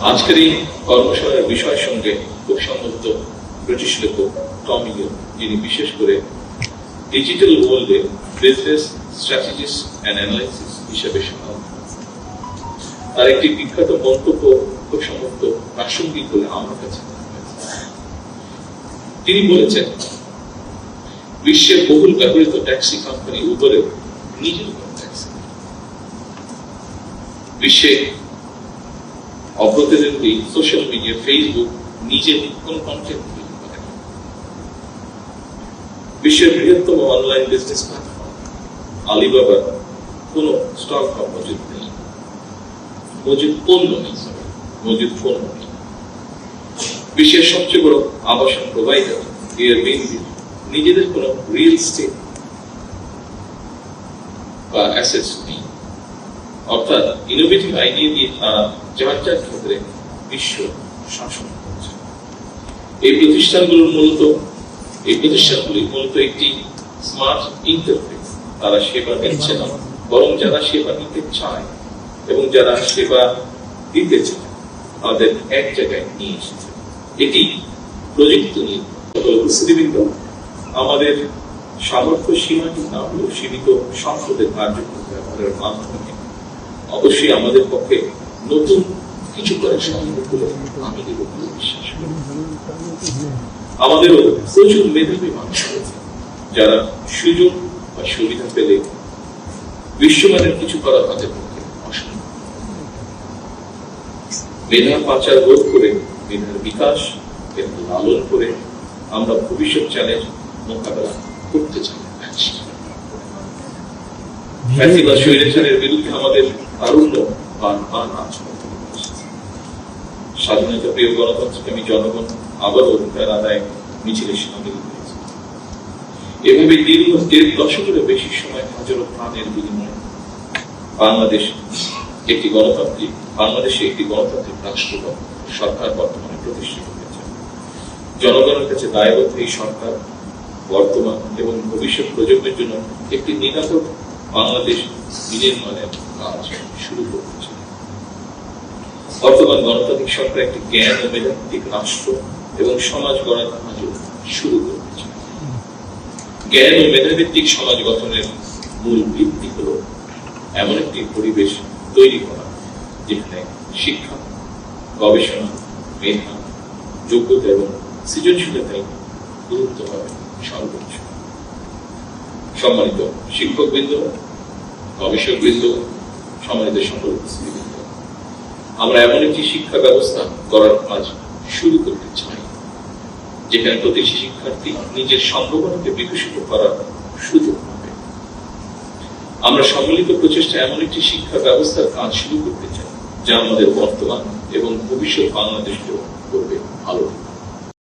আজকের এই কর্মশালার বিষয়ের সঙ্গে খুব সম্বদ্ধ ব্রিটিশ লেখক টম ইয়েল, যিনি বিশেষ করে ডিজিটাল ওয়ার্ল্ডে বিজনেস স্ট্র্যাটেজিস এন্ড অ্যানালাইসিস হিসেবে স্বীকৃত। তার একটি বিখ্যাত মন্তব্য খুব সম্বদ্ধ প্রাসঙ্গিক বলে আমার কাছে তিনি বলেছেন, বিশ্বের বহুল ব্যবহৃত ট্যাক্সি কোম্পানি উবরের নিজের কোনো ট্যাক্সি, বিশ্বে অপ্রতিদ্বন্দ্বী সোশ্যাল মিডিয়া ফেসবুক নিজের কোন কন্টেন্ট তৈরি করে না, বিশ্বের বৃহত্তম অনলাইন বিজনেস প্ল্যাটফর্ম আলিবাবার কোন স্টক মজুদ নেই, মজুদ পণ্য নেই, মজুদ পণ্য নেই। বিশ্বের সবচেয়ে বড় আবাসন প্রোভাইডার এয়ারবিএনবি নিজেদের কোন রিয়েল এস্টেট বা অ্যাসেটস নেই। অর্থাৎ ইনোভেটিভ আইডিয়া দিয়ে তারা যার যার ক্ষেত্রে বিশ্ব শাসন করছে। এই প্রতিষ্ঠানগুলি মূলত একটি স্মার্ট ইন্টারফেস। তারা সেবা দিচ্ছে না, বরং যারা সেবা নিতে চায় এবং যারা সেবা দিতে চায় তাদের এক জায়গায় নিয়ে এসেছে। এটি প্রযুক্তি নিয়ে উপস্থিতিবৃন্দ, আমাদের সামর্থ্য সীমাটি না হলেও সীমিত সংসদের কার্যক্রম ব্যবহারের মাধ্যমে অবশ্যই আমাদের পক্ষে নতুন কিছু করা সম্ভব বলে আমি বিশ্বাস করি। আমাদেরও প্রচুর মেধাবী মানুষ রয়েছে যারা সুযোগ বা সুবিধা পেলে বিশ্বমানের কিছু করা তাদের পক্ষে অসম্ভব। মেধার পাচার রোধ করে মেধার বিকাশ এবং লালন করে আমরা ভবিষ্যৎ চ্যালেঞ্জ মোকাবেলা করতে চাই। স্বৈরাচারের বিরুদ্ধে আমাদের তারুণ্য স্বাধীনতা প্রিয় গণতন্ত্রকামী জনগণ আবার অধিকার আদায় মিছিলে সামিল হয়েছে। এভাবে দীর্ঘ 1.5 দশকেরও বেশি সময় হাজারো প্রাণের বিনিময়ে বাংলাদেশে একটি গণতান্ত্রিক রাষ্ট্র সরকার বর্তমানে প্রতিষ্ঠিত হয়েছে। জনগণের কাছে দায়বদ্ধ এই সরকার বর্তমান এবং ভবিষ্যৎ প্রজন্মের জন্য একটি নিরাপদ বাংলাদেশ বিনির্মাণের কাজ শুরু করতে চায়। বর্তমান গণতান্ত্রিক সরকার একটি জ্ঞান ও মেধাভিত্তিক রাষ্ট্র এবং সমাজ গড়ার কাজ শুরু করতে চায়। জ্ঞান ও মেধাভিত্তিক সমাজ গঠনের মূল ভিত্তি হল এমন একটি পরিবেশ তৈরি করা যেখানে শিক্ষা, গবেষণা, মেধা, যোগ্যতা এবং সৃজনশীলতায় গুরুত্ব পাবে সর্বোচ্চ। সম্মানিত শিক্ষকবৃন্দ, গবেষকবৃন্দ, সম্মানিত সকল উপস্থিতিবৃন্দ, আমরা এমন একটি শিক্ষা ব্যবস্থা করার কাজ শুরু করতে চাই যেখানে প্রতিটি শিক্ষার্থী নিজের সম্ভাবনাকে বিকশিত করার সুযোগ পাবে। আমরা সম্মিলিত প্রচেষ্টা এমন একটি শিক্ষা ব্যবস্থার কাজ শুরু করতে চাই যা আমাদের বর্তমান এবং ভবিষ্যৎ বাংলাদেশকে করবে আলোকিত।